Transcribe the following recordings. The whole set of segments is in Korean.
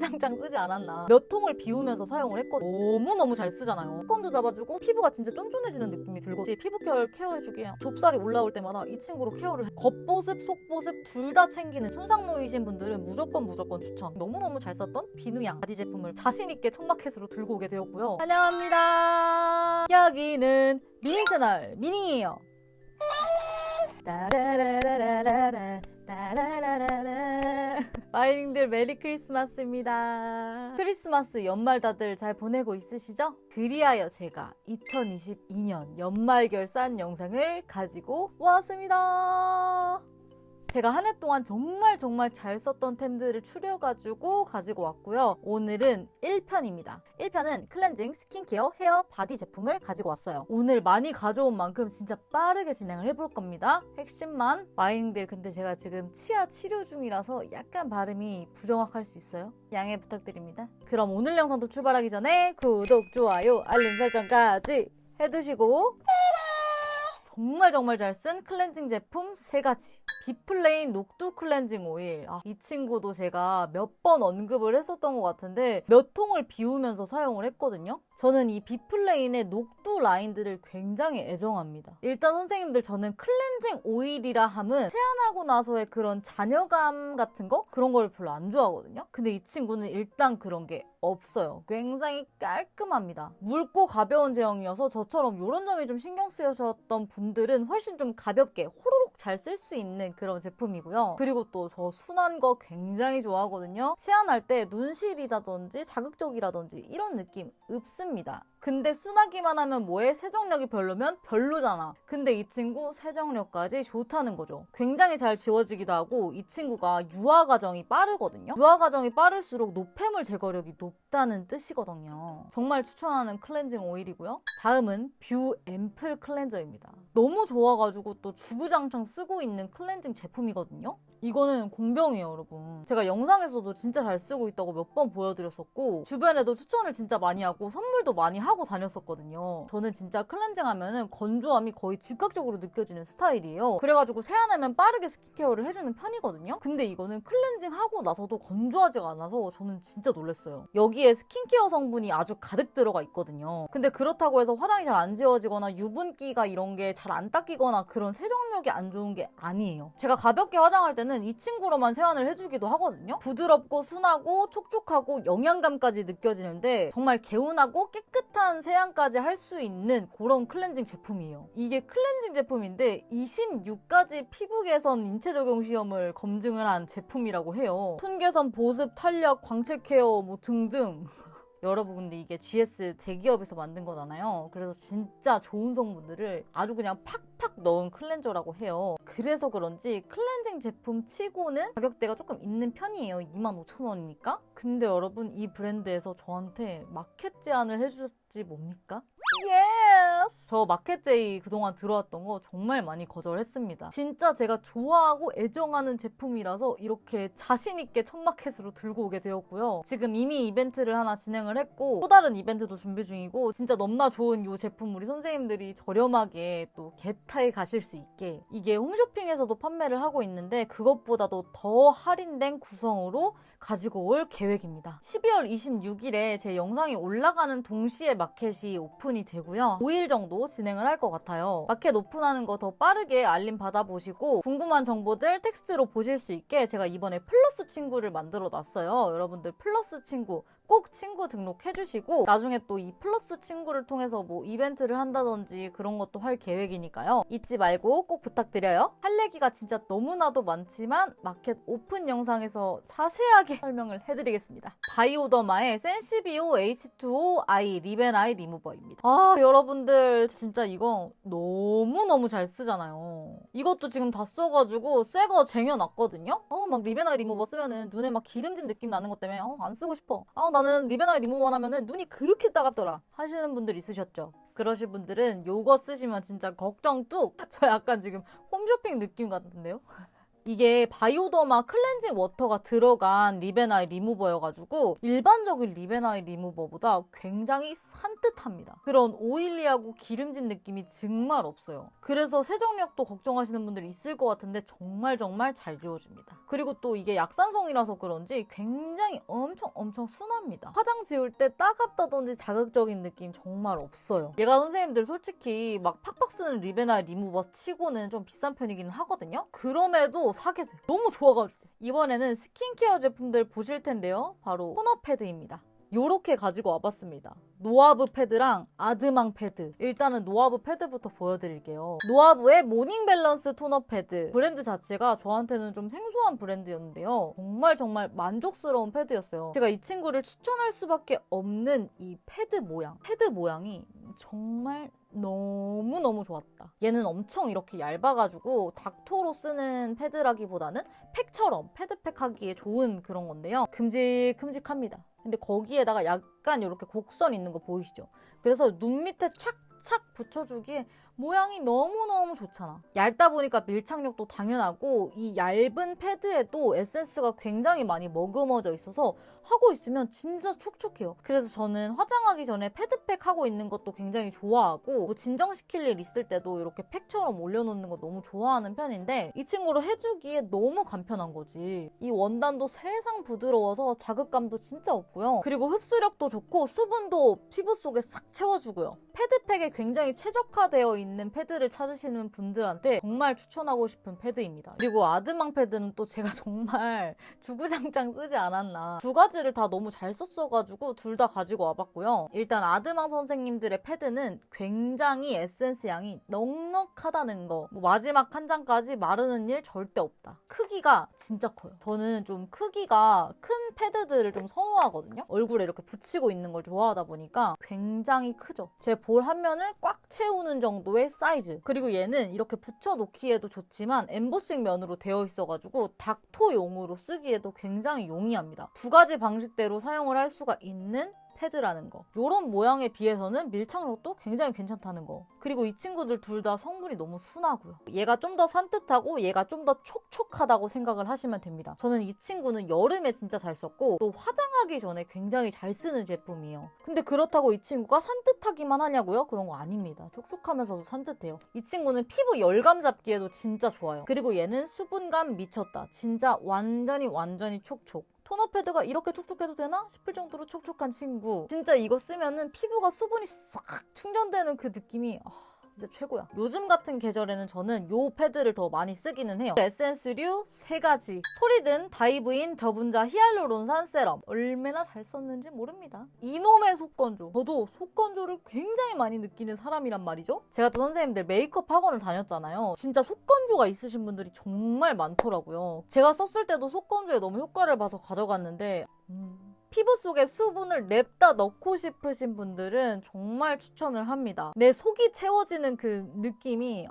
주구장창 쓰지 않았나. 몇 통을 비우면서 사용을 했거든요. 너무너무 잘 쓰잖아요. 습관도 잡아주고 피부가 진짜 쫀쫀해지는 느낌이 들고 피부결 케어해주기에 좁쌀이 올라올 때마다 이 친구로 케어를 해. 겉보습, 속보습 둘 다 챙기는 손상모이신 분들은 무조건 추천. 너무너무 잘 썼던 비누향 바디 제품을 자신있게 천마켓으로 들고 오게 되었고요. 환영합니다. 여기는 미닝 채널 미닝이에요. 따라라라라라 따라라라라. 마이링들 메리 크리스마스입니다. 크리스마스 연말 다들 잘 보내고 있으시죠? 그리하여 제가 2022년 연말 결산 영상을 가지고 왔습니다. 제가 한 해 동안 정말 잘 썼던 템들을 추려가지고 가지고 왔고요. 오늘은 1편입니다. 1편은 클렌징, 스킨케어, 헤어, 바디 제품을 가지고 왔어요. 오늘 많이 가져온 만큼 진짜 빠르게 진행을 해볼 겁니다. 핵심만. 마이링들 근데 제가 지금 치아 치료 중이라서 약간 발음이 부정확할 수 있어요. 양해 부탁드립니다. 그럼 오늘 영상도 출발하기 전에 구독, 좋아요, 알림 설정까지 해두시고 정말 잘 쓴 클렌징 제품 3가지. 비플레인 녹두 클렌징 오일. 이 친구도 제가 몇 번 언급을 했었던 것 같은데 몇 통을 비우면서 사용을 했거든요. 저는 이 비플레인의 녹두 라인들을 굉장히 애정합니다. 일단 선생님들 저는 클렌징 오일이라 함은 세안하고 나서의 그런 잔여감 같은 거? 그런 걸 별로 안 좋아하거든요. 근데 이 친구는 일단 그런 게 없어요. 굉장히 깔끔합니다. 묽고 가벼운 제형이어서 저처럼 이런 점이 좀 신경 쓰여졌던 분들은 훨씬 좀 가볍게 호로록 잘 쓸 수 있는 그런 제품이고요. 그리고 또 저 순한 거 굉장히 좋아하거든요. 세안할 때 눈실이라든지 자극적이라든지 이런 느낌 없습니다. 근데 순하기만 하면 뭐해? 세정력이 별로면 별로잖아. 근데 이 친구 세정력까지 좋다는 거죠. 굉장히 잘 지워지기도 하고 이 친구가 유화 과정이 빠르거든요. 유화 과정이 빠를수록 노폐물 제거력이 높다는 뜻이거든요. 정말 추천하는 클렌징 오일이고요. 다음은 뷰 앰플 클렌저입니다. 너무 좋아가지고 또 주구장창 쓰고 있는 클렌징 제품이거든요. 이거는 공병이에요, 여러분. 제가 영상에서도 진짜 잘 쓰고 있다고 몇 번 보여드렸었고 주변에도 추천을 진짜 많이 하고 선물도 많이 하고 다녔었거든요. 저는 진짜 클렌징 하면은 건조함이 거의 즉각적으로 느껴지는 스타일이에요. 그래가지고 세안하면 빠르게 스킨케어를 해주는 편이거든요. 근데 이거는 클렌징 하고 나서도 건조하지가 않아서 저는 진짜 놀랐어요. 여기에 스킨케어 성분이 아주 가득 들어가 있거든요. 근데 그렇다고 해서 화장이 잘 안 지워지거나 유분기가 이런 게 잘 안 닦이거나 그런 세정력이 안 좋은 게 아니에요. 제가 가볍게 화장할 때는 이 친구로만 세안을 해주기도 하거든요. 부드럽고 순하고 촉촉하고 영양감까지 느껴지는데 정말 개운하고 깨끗한 세안까지 할 수 있는 그런 클렌징 제품이에요. 이게 클렌징 제품인데 26가지 피부 개선 인체 적용 시험을 검증을 한 제품이라고 해요. 톤 개선, 보습, 탄력, 광채 케어 뭐 등등. 여러분 근데 이게 GS 대기업에서 만든 거잖아요. 그래서 진짜 좋은 성분들을 아주 그냥 팍팍 넣은 클렌저라고 해요. 그래서 그런지 클렌징 제품 치고는 가격대가 조금 있는 편이에요. 25,000원이니까. 근데 여러분 이 브랜드에서 저한테 마켓 제안을 해주셨지 뭡니까? 예스! 저 마켓제이 그동안 들어왔던 거 정말 많이 거절했습니다. 진짜 제가 좋아하고 애정하는 제품이라서 이렇게 자신있게 첫 마켓으로 들고 오게 되었고요. 지금 이미 이벤트를 하나 진행을 했고 또 다른 이벤트도 준비 중이고 진짜 너무나 좋은 이 제품 우리 선생님들이 저렴하게 또 겟타에 가실 수 있게 이게 홈쇼핑에서도 판매를 하고 있는데 그것보다도 더 할인된 구성으로 가지고 올 계획입니다. 12월 26일에 제 영상이 올라가는 동시에 마켓이 오픈이 되고요. 5일 정도 진행을 할 것 같아요. 마켓 오픈하는 거 더 빠르게 알림 받아보시고 궁금한 정보들 텍스트로 보실 수 있게 제가 이번에 플러스 친구를 만들어 놨어요. 여러분들 플러스 친구 꼭 친구 등록해주시고 나중에 또 이 플러스 친구를 통해서 뭐 이벤트를 한다든지 그런 것도 할 계획이니까요. 잊지 말고 꼭 부탁드려요. 할 얘기가 진짜 너무나도 많지만 마켓 오픈 영상에서 자세하게 설명을 해드리겠습니다. 바이오더마의 센시비오 H2O 아이 립 앤 아이 리무버입니다. 여러분들 진짜 이거 너무너무 잘 쓰잖아요. 이것도 지금 다 써가지고 새 거 쟁여놨거든요. 막 립 앤 아이 리무버 쓰면은 눈에 막 기름진 느낌 나는 것 때문에 안 쓰고 싶어. 나는 립 앤 아이 리무버만 하면은 눈이 그렇게 따갑더라 하시는 분들 있으셨죠? 그러실 분들은 요거 쓰시면 진짜 걱정 뚝! 저 약간 지금 홈쇼핑 느낌 같은데요? 이게 바이오더마 클렌징 워터가 들어간 립앤아이 리무버여가지고 일반적인 립앤아이 리무버보다 굉장히 산뜻합니다. 그런 오일리하고 기름진 느낌이 정말 없어요. 그래서 세정력도 걱정하시는 분들이 있을 것 같은데 정말 잘 지워줍니다. 그리고 또 이게 약산성이라서 그런지 굉장히 엄청 순합니다. 화장 지울 때 따갑다든지 자극적인 느낌 정말 없어요. 얘가 선생님들 솔직히 막 팍팍 쓰는 립앤아이 리무버 치고는 좀 비싼 편이기는 하거든요. 그럼에도 사게 돼요. 너무 좋아가지고. 이번에는 스킨케어 제품들 보실 텐데요. 바로 토너 패드입니다. 요렇게 가지고 와봤습니다. 노아브 패드랑 아드망 패드. 일단은 노아브 패드부터 보여드릴게요. 노아브의 모닝 밸런스 토너 패드. 브랜드 자체가 저한테는 좀 생소한 브랜드였는데요. 정말 만족스러운 패드였어요. 제가 이 친구를 추천할 수밖에 없는 이 패드 모양. 패드 모양이 정말 너무 좋았다. 얘는 엄청 이렇게 얇아가지고 닥토로 쓰는 패드라기보다는 팩처럼 패드팩 하기에 좋은 그런 건데요. 큼직큼직합니다. 근데 거기에다가 약간 이렇게 곡선 있는 거 보이시죠? 그래서 눈 밑에 착착 붙여주기에 모양이 너무너무 좋잖아. 얇다 보니까 밀착력도 당연하고 이 얇은 패드에도 에센스가 굉장히 많이 머금어져 있어서 하고 있으면 진짜 촉촉해요. 그래서 저는 화장하기 전에 패드팩 하고 있는 것도 굉장히 좋아하고 뭐 진정시킬 일 있을 때도 이렇게 팩처럼 올려놓는 거 너무 좋아하는 편인데 이 친구로 해주기에 너무 간편한 거지. 이 원단도 세상 부드러워서 자극감도 진짜 없고요. 그리고 흡수력도 좋고 수분도 피부 속에 싹 채워주고요. 패드팩에 굉장히 최적화되어 있는 패드를 찾으시는 분들한테 정말 추천하고 싶은 패드입니다. 그리고 아드망 패드는 또 제가 정말 주구장창 쓰지 않았나. 두 가지를 다 너무 잘 썼어가지고 둘 다 가지고 와봤고요. 일단 아드망 선생님들의 패드는 굉장히 에센스 양이 넉넉하다는 거. 뭐 마지막 한 장까지 마르는 일 절대 없다. 크기가 진짜 커요. 저는 좀 크기가 큰 패드들을 좀 선호하거든요. 얼굴에 이렇게 붙이고 있는 걸 좋아하다 보니까 굉장히 크죠. 제 볼 한 면을 꽉 채우는 정도의 사이즈. 그리고 얘는 이렇게 붙여놓기에도 좋지만 엠보싱 면으로 되어 있어가지고 닥터용으로 쓰기에도 굉장히 용이합니다. 두 가지 방식대로 사용을 할 수가 있는 패드라는 거. 이런 모양에 비해서는 밀착력도 굉장히 괜찮다는 거. 그리고 이 친구들 둘 다 성분이 너무 순하고요. 얘가 좀 더 산뜻하고 얘가 좀 더 촉촉하다고 생각을 하시면 됩니다. 저는 이 친구는 여름에 진짜 잘 썼고 또 화장하기 전에 굉장히 잘 쓰는 제품이에요. 근데 그렇다고 이 친구가 산뜻하기만 하냐고요? 그런 거 아닙니다. 촉촉하면서도 산뜻해요. 이 친구는 피부 열감 잡기에도 진짜 좋아요. 그리고 얘는 수분감 미쳤다. 진짜 완전히 촉촉. 토너 패드가 이렇게 촉촉해도 되나 싶을 정도로 촉촉한 친구. 진짜 이거 쓰면은 피부가 수분이 싹 충전되는 그 느낌이 진짜 최고야. 요즘 같은 계절에는 저는 요 패드를 더 많이 쓰기는 해요. 에센스류 3가지. 토리든 다이브인 저분자 히알루론산 세럼. 얼마나 잘 썼는지 모릅니다. 이놈의 속건조. 저도 속건조를 굉장히 많이 느끼는 사람이란 말이죠. 제가 또 선생님들 메이크업 학원을 다녔잖아요. 진짜 속건조가 있으신 분들이 정말 많더라고요. 제가 썼을 때도 속건조에 너무 효과를 봐서 가져갔는데 피부 속에 수분을 냅다 넣고 싶으신 분들은 정말 추천을 합니다. 내 속이 채워지는 그 느낌이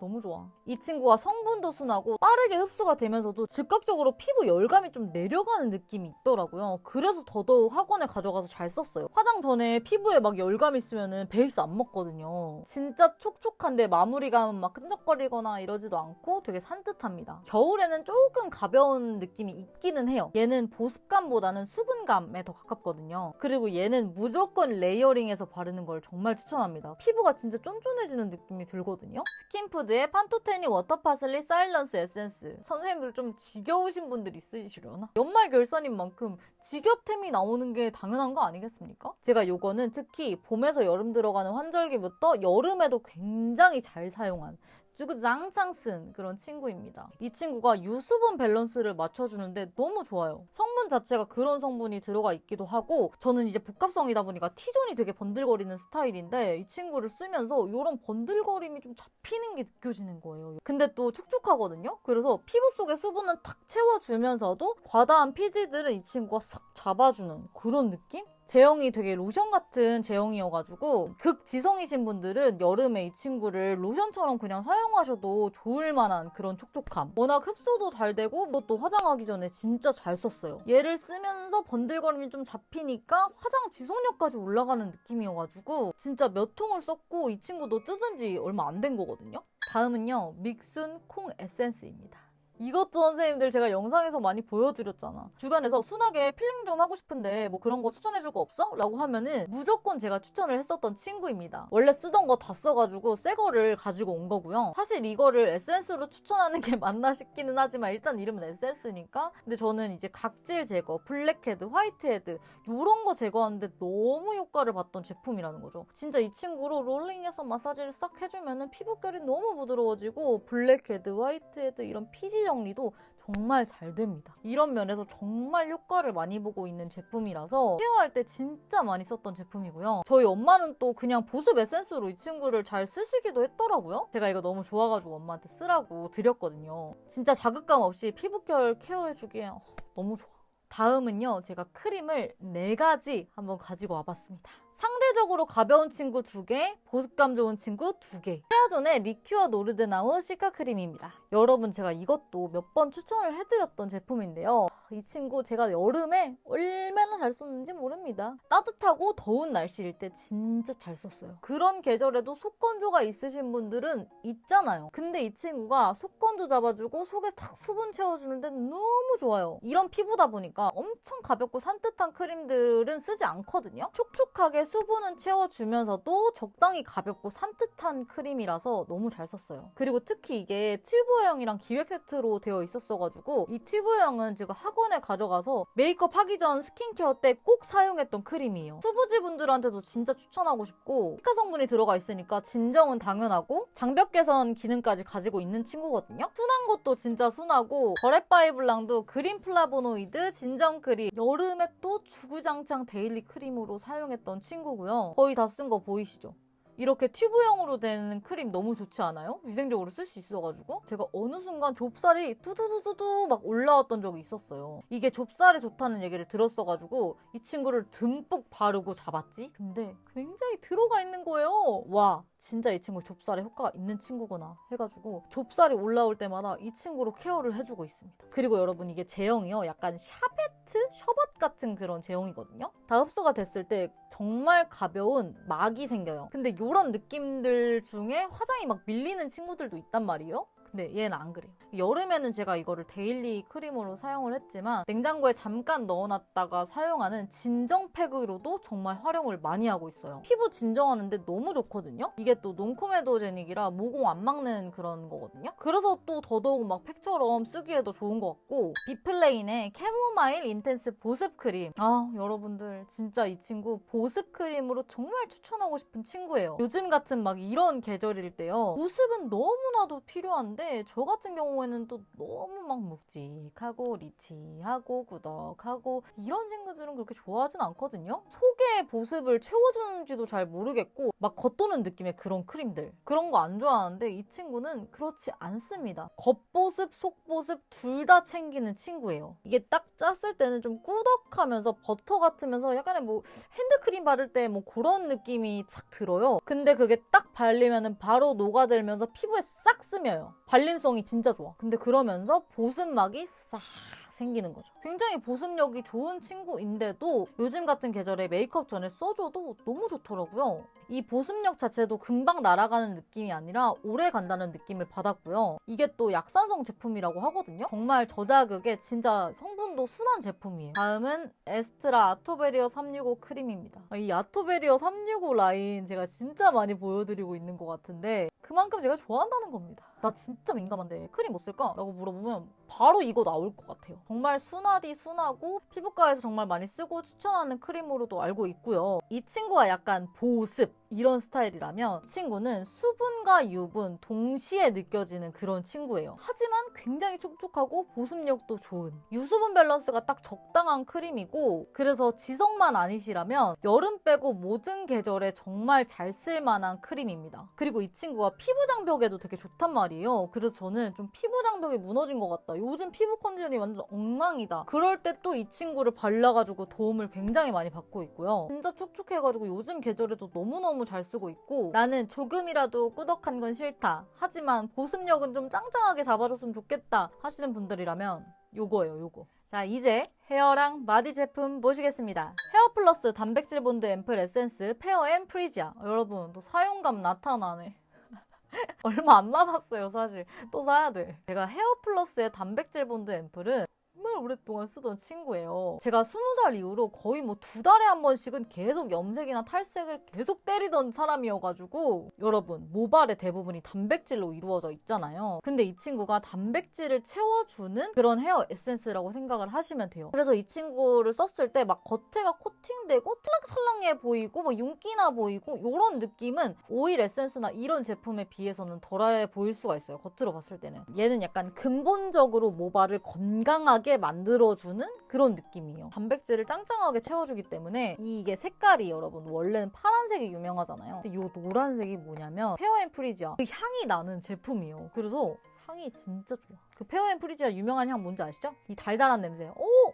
너무 좋아. 이 친구가 성분도 순하고 빠르게 흡수가 되면서도 즉각적으로 피부 열감이 좀 내려가는 느낌이 있더라고요. 그래서 더더욱 학원에 가져가서 잘 썼어요. 화장 전에 피부에 막 열감 있으면 베이스 안 먹거든요. 진짜 촉촉한데 마무리감은 막 끈적거리거나 이러지도 않고 되게 산뜻합니다. 겨울에는 조금 가벼운 느낌이 있기는 해요. 얘는 보습감보다는 수분감 에 더 가깝거든요. 그리고 얘는 무조건 레이어링해서 바르는 걸 정말 추천합니다. 피부가 진짜 쫀쫀해지는 느낌이 들거든요. 스킨푸드의 판토테니 워터파슬리 사일런스 에센스. 선생님들 좀 지겨우신 분들 있으시려나? 연말 결산인 만큼 지겹템이 나오는 게 당연한 거 아니겠습니까? 제가 요거는 특히 봄에서 여름 들어가는 환절기부터 여름에도 굉장히 잘 사용한 주구장창 쓴 그런 친구입니다. 이 친구가 유수분 밸런스를 맞춰주는데 너무 좋아요. 성분 자체가 그런 성분이 들어가 있기도 하고 저는 이제 복합성이다 보니까 T존이 되게 번들거리는 스타일인데 이 친구를 쓰면서 이런 번들거림이 좀 잡히는 게 느껴지는 거예요. 근데 또 촉촉하거든요? 그래서 피부 속에 수분은 탁 채워주면서도 과다한 피지들은 이 친구가 싹 잡아주는 그런 느낌? 제형이 되게 로션 같은 제형이어가지고 극지성이신 분들은 여름에 이 친구를 로션처럼 그냥 사용하셔도 좋을 만한 그런 촉촉함. 워낙 흡수도 잘 되고 또 화장하기 전에 진짜 잘 썼어요. 얘를 쓰면서 번들거림이 좀 잡히니까 화장 지속력까지 올라가는 느낌이어가지고 진짜 몇 통을 썼고 이 친구도 뜯은 지 얼마 안 된 거거든요. 다음은요. 믹순 콩 에센스입니다. 이것도 선생님들 제가 영상에서 많이 보여드렸잖아. 주변에서 순하게 필링 좀 하고 싶은데 뭐 그런 거 추천해줄 거 없어? 라고 하면은 무조건 제가 추천을 했었던 친구입니다. 원래 쓰던 거 다 써가지고 새 거를 가지고 온 거고요. 사실 이거를 에센스로 추천하는 게 맞나 싶기는 하지만 일단 이름은 에센스니까. 근데 저는 이제 각질 제거, 블랙헤드, 화이트헤드 이런 거 제거하는데 너무 효과를 봤던 제품이라는 거죠. 진짜 이 친구로 롤링해서 마사지를 싹 해주면은 피부결이 너무 부드러워지고 블랙헤드, 화이트헤드 이런 피지 정리도 정말 잘 됩니다. 이런 면에서 정말 효과를 많이 보고 있는 제품이라서 케어할 때 진짜 많이 썼던 제품이고요. 저희 엄마는 또 그냥 보습 에센스로 이 친구를 잘 쓰시기도 했더라고요. 제가 이거 너무 좋아가지고 엄마한테 쓰라고 드렸거든요. 진짜 자극감 없이 피부결 케어해주기에 너무 좋아. 다음은요, 제가 크림을 4가지 한번 가지고 와봤습니다. 상대적으로 가벼운 친구 2개, 보습감 좋은 친구 2개. 헤어존의 리큐어 노르드나우 시카 크림입니다. 여러분, 제가 이것도 몇 번 추천을 해드렸던 제품인데요. 이 친구 제가 여름에 얼마나 잘 썼는지 모릅니다. 따뜻하고 더운 날씨일 때 진짜 잘 썼어요. 그런 계절에도 속건조가 있으신 분들은 있잖아요. 근데 이 친구가 속건조 잡아주고 속에 탁 수분 채워주는데 너무 좋아요. 이런 피부다 보니까 엄청 가볍고 산뜻한 크림들은 쓰지 않거든요. 촉촉하게 수분은 채워주면서도 적당히 가볍고 산뜻한 크림이라서 너무 잘 썼어요. 그리고 특히 이게 튜브형이랑 기획 세트로 되어 있었어가지고 이 튜브형은 제가 학원에 가져가서 메이크업 하기 전 스킨케어 때 꼭 사용했던 크림이에요. 수부지 분들한테도 진짜 추천하고 싶고 시카 성분이 들어가 있으니까 진정은 당연하고 장벽 개선 기능까지 가지고 있는 친구거든요. 순한 것도 진짜 순하고 거렛바이블랑도 그린 플라보노이드 진정 크림 여름에 또 주구장창 데일리 크림으로 사용했던 친구고요. 거의 다 쓴 거 보이시죠? 이렇게 튜브형으로 된 크림 너무 좋지 않아요? 위생적으로 쓸 수 있어가지고 제가 어느 순간 좁쌀이 두두두두두 막 올라왔던 적이 있었어요. 이게 좁쌀이 좋다는 얘기를 들었어가지고 이 친구를 듬뿍 바르고 잡았지? 근데 굉장히 들어가 있는 거예요. 와, 진짜 이 친구 좁쌀에 효과가 있는 친구구나 해가지고 좁쌀이 올라올 때마다 이 친구로 케어를 해주고 있습니다. 그리고 여러분, 이게 제형이요, 약간 셔벗 같은 그런 제형이거든요. 다 흡수가 됐을 때 정말 가벼운 막이 생겨요. 근데 이런 느낌들 중에 화장이 막 밀리는 친구들도 있단 말이에요. 근데 얘는 안 그래요. 여름에는 제가 이거를 데일리 크림으로 사용을 했지만 냉장고에 잠깐 넣어놨다가 사용하는 진정팩으로도 정말 활용을 많이 하고 있어요. 피부 진정하는데 너무 좋거든요. 이게 또 논코메도제닉이라 모공 안 막는 그런 거거든요. 그래서 또 더더욱 막 팩처럼 쓰기에도 좋은 것 같고, 비플레인의 캐모마일 인텐스 보습 크림. 여러분들 진짜 이 친구 보습 크림으로 정말 추천하고 싶은 친구예요. 요즘 같은 막 이런 계절일 때요, 보습은 너무나도 필요한데 저 같은 경우에는 또 너무 막 묵직하고 리치하고 구덕하고 이런 친구들은 그렇게 좋아하진 않거든요. 속에 보습을 채워주는지도 잘 모르겠고 막 겉도는 느낌의 그런 크림들, 그런 거 안 좋아하는데 이 친구는 그렇지 않습니다. 겉보습, 속보습 둘 다 챙기는 친구예요. 이게 딱 짰을 때는 좀 꾸덕하면서 버터 같으면서 약간의 뭐 핸드크림 바를 때 뭐 그런 느낌이 싹 들어요. 근데 그게 딱 발리면은 바로 녹아들면서 피부에 싹 스며요. 발림성이 진짜 좋아. 근데 그러면서 보습막이 싹 생기는 거죠. 굉장히 보습력이 좋은 친구인데도 요즘 같은 계절에 메이크업 전에 써줘도 너무 좋더라고요. 이 보습력 자체도 금방 날아가는 느낌이 아니라 오래 간다는 느낌을 받았고요. 이게 또 약산성 제품이라고 하거든요. 정말 저자극에 진짜 성분도 순한 제품이에요. 다음은 에스트라 아토베리어 365 크림입니다. 이 아토베리어 365 라인 제가 진짜 많이 보여드리고 있는 것 같은데 그만큼 제가 좋아한다는 겁니다. 나 진짜 민감한데 크림 뭐 쓸까? 라고 물어보면 바로 이거 나올 것 같아요. 정말 순하디 순하고 피부과에서 정말 많이 쓰고 추천하는 크림으로도 알고 있고요. 이 친구가 약간 보습 이런 스타일이라면 이 친구는 수분과 유분 동시에 느껴지는 그런 친구예요. 하지만 굉장히 촉촉하고 보습력도 좋은 유수분 밸런스가 딱 적당한 크림이고, 그래서 지성만 아니시라면 여름 빼고 모든 계절에 정말 잘 쓸만한 크림입니다. 그리고 이 친구가 피부 장벽에도 되게 좋단 말이에요. 그래서 저는 좀 피부 장벽이 무너진 것 같다, 요즘 피부 컨디션이 완전 엉망이다, 그럴 때 또 이 친구를 발라가지고 도움을 굉장히 많이 받고 있고요. 진짜 촉촉해가지고 요즘 계절에도 너무너무 잘 쓰고 있고, 나는 조금이라도 꾸덕한 건 싫다, 하지만 보습력은 좀 짱짱하게 잡아줬으면 좋겠다 하시는 분들이라면 요거예요, 요거. 자, 이제 헤어랑 마디 제품 보시겠습니다. 헤어플러스 단백질 본드 앰플 에센스 페어 앤 프리지아. 여러분, 또 사용감 나타나네. 얼마 안 남았어요, 사실. 또 사야 돼. 제가 헤어플러스의 단백질 본드 앰플은 정말 오랫동안 쓰던 친구예요. 제가 20살 이후로 거의 뭐 2달에 한 번씩은 계속 염색이나 탈색을 계속 때리던 사람이어가지고 여러분, 모발의 대부분이 단백질로 이루어져 있잖아요. 근데 이 친구가 단백질을 채워주는 그런 헤어 에센스라고 생각을 하시면 돼요. 그래서 이 친구를 썼을 때 막 겉에가 코팅되고 찰랑찰랑해 보이고 막 윤기나 보이고 이런 느낌은 오일 에센스나 이런 제품에 비해서는 덜해 보일 수가 있어요. 겉으로 봤을 때는. 얘는 약간 근본적으로 모발을 건강하게 만들어주는 그런 느낌이에요. 단백질을 짱짱하게 채워주기 때문에 이게 색깔이 여러분 원래는 파란색이 유명하잖아요. 근데 이 노란색이 뭐냐면 페어앤프리지아 그 향이 나는 제품이에요. 그래서 향이 진짜 좋아. 그 페어앤프리지아 유명한 향 뭔지 아시죠? 이 달달한 냄새. 오,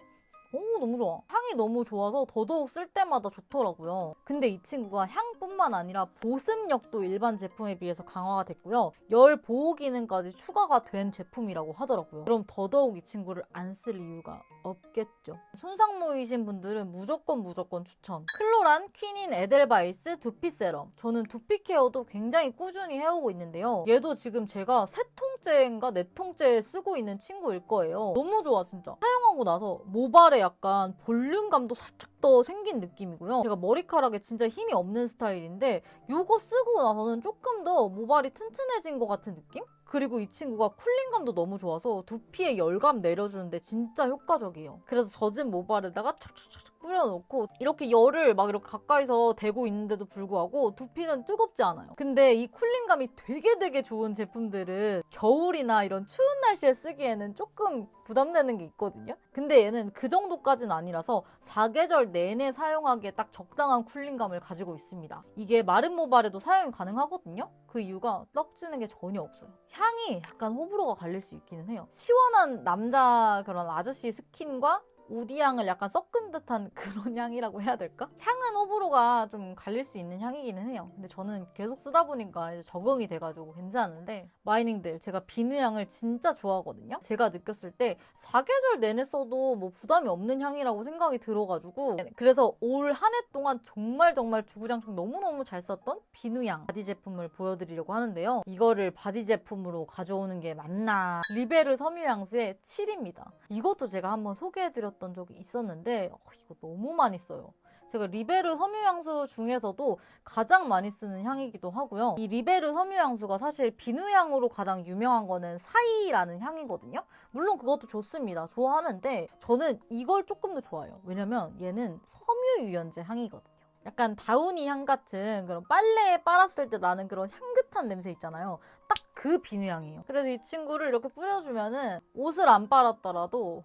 너무 좋아. 향이 너무 좋아서 더더욱 쓸 때마다 좋더라고요. 근데 이 친구가 향뿐만 아니라 보습력도 일반 제품에 비해서 강화가 됐고요. 열 보호 기능까지 추가가 된 제품이라고 하더라고요. 그럼 더더욱 이 친구를 안 쓸 이유가 없겠죠. 손상모이신 분들은 무조건 추천. 클로란 퀸인 에델바이스 두피 세럼. 저는 두피 케어도 굉장히 꾸준히 해오고 있는데요. 얘도 지금 제가 3통째인가 4통째 쓰고 있는 친구일 거예요. 너무 좋아 진짜. 사용하고 나서 모발에 약간 볼륨감도 살짝 더 생긴 느낌이고요. 제가 머리카락에 진짜 힘이 없는 스타일인데 이거 쓰고 나서는 조금 더 모발이 튼튼해진 것 같은 느낌? 그리고 이 친구가 쿨링감도 너무 좋아서 두피에 열감 내려주는데 진짜 효과적이에요. 그래서 젖은 모발에다가 착착착 뿌려놓고 이렇게 열을 막 이렇게 가까이서 대고 있는데도 불구하고 두피는 뜨겁지 않아요. 근데 이 쿨링감이 되게 좋은 제품들은 겨울이나 이런 추운 날씨에 쓰기에는 조금 부담되는 게 있거든요. 근데 얘는 그 정도까지는 아니라서 사계절 내내 사용하기에 딱 적당한 쿨링감을 가지고 있습니다. 이게 마른 모발에도 사용이 가능하거든요. 그 이유가 떡지는 게 전혀 없어요. 향이 약간 호불호가 갈릴 수 있기는 해요. 시원한 남자 그런 아저씨 스킨과 우디향을 약간 섞은 듯한 그런 향이라고 해야 될까? 향은 호불호가 좀 갈릴 수 있는 향이기는 해요. 근데 저는 계속 쓰다 보니까 이제 적응이 돼가지고 괜찮은데 마이닝들 제가 비누향을 진짜 좋아하거든요. 제가 느꼈을 때 사계절 내내 써도 뭐 부담이 없는 향이라고 생각이 들어가지고 그래서 올 한 해 동안 정말 주구장창 너무너무 잘 썼던 비누향 바디 제품을 보여드리려고 하는데요. 이거를 바디 제품으로 가져오는 게 맞나? 리베르 섬유향수의 7입니다. 이것도 제가 한번 소개해드렸던 적이 있었는데 이거 너무 많이 써요. 제가 리베르 섬유향수 중에서도 가장 많이 쓰는 향이기도 하고요. 이 리베르 섬유향수가 사실 비누향으로 가장 유명한 거는 사이라는 향이거든요. 물론 그것도 좋습니다. 좋아하는데 저는 이걸 조금 더 좋아해요. 왜냐면 얘는 섬유유연제 향이거든요. 약간 다우니 향 같은 그런 빨래에 빨았을 때 나는 그런 향긋한 냄새 있잖아요. 딱 그 비누향이에요. 그래서 이 친구를 이렇게 뿌려주면은 옷을 안 빨았더라도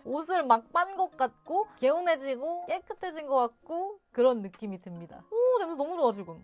옷을 막 빤 것 같고 개운해지고 깨끗해진 것 같고 그런 느낌이 듭니다. 오, 냄새 너무 좋아 지금.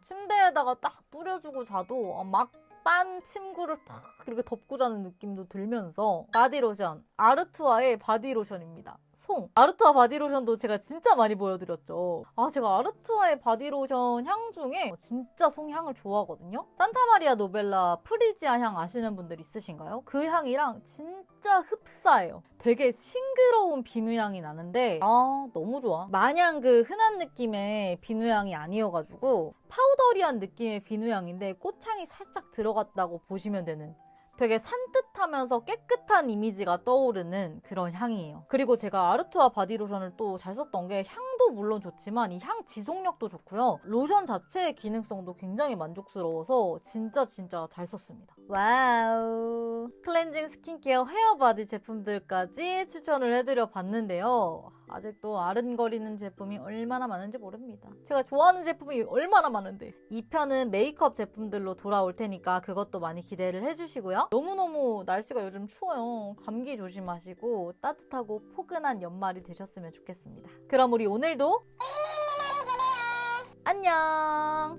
침대에다가 딱 뿌려주고 자도 막 빤 침구를 탁 그렇게 덮고 자는 느낌도 들면서 바디로션, 아르투아의 바디로션입니다. 송. 아르투아 바디로션도 제가 진짜 많이 보여드렸죠. 제가 아르투아의 바디로션 향 중에 진짜 송향을 좋아하거든요. 산타마리아 노벨라 프리지아 향 아시는 분들 있으신가요? 그 향이랑 진짜 흡사해요. 되게 싱그러운 비누향이 나는데 너무 좋아. 마냥 그 흔한 느낌의 비누향이 아니어가지고 파우더리한 느낌의 비누향인데 꽃향이 살짝 들어갔다고 보시면 되는 되게 산뜻하면서 깨끗한 이미지가 떠오르는 그런 향이에요. 그리고 제가 아르투아 바디로션을 또 잘 썼던 게 향도 물론 좋지만 이 향 지속력도 좋고요. 로션 자체의 기능성도 굉장히 만족스러워서 진짜 잘 썼습니다. 와우. 클렌징 스킨케어 헤어바디 제품들까지 추천을 해드려 봤는데요. 아직도 아른거리는 제품이 얼마나 많은지 모릅니다. 제가 좋아하는 제품이 얼마나 많은데. 2편은 메이크업 제품들로 돌아올 테니까 그것도 많이 기대를 해주시고요. 너무너무 날씨가 요즘 추워요. 감기 조심하시고 따뜻하고 포근한 연말이 되셨으면 좋겠습니다. 그럼 우리 오늘도 안녕!